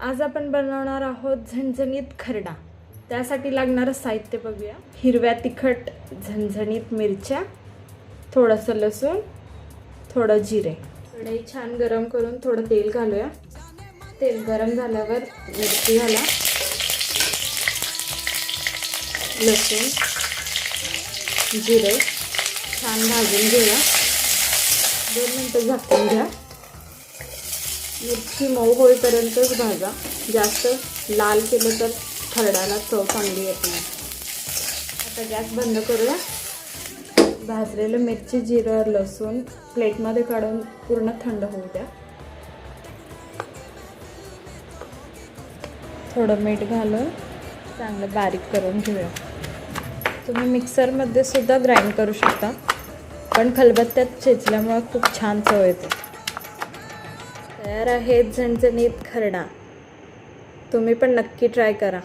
आज आपण बनवणार आहोत झणझणीत खरडा। त्यासाठी लागणारं साहित्य बघूया। हिरव्या तिखट झणझणीत मिरच्या, थोडंसं लसूण, थोडं जिरे। कढई छान गरम करून थोडं तेल घालूया। तेल गरम झाल्यावर मिरची घाला, लसूण, जिरे छान भाजून घेऊया। 2 मिनिटं झाकून घ्या। मिरची मऊ होईपर्यंतच भाजा, जास्त लाल केलं तर खरड्याला चव चांगली येत नाही। आता गॅस बंद करूया। भाजलेलं मिरची, जिरं, लसूण प्लेटमध्ये काढून पूर्ण थंड होऊ द्या। थोडं मीठ घालून चांगलं बारीक करून घेऊया। तुम्ही मिक्सरमध्ये सुद्धा ग्राइंड करू शकता, पण खलबत्त्यात चेचल्यामुळे खूप छान चव येते। तयार आहे झणझणीत खरडा। तुम्ही पण नक्की ट्राय करा।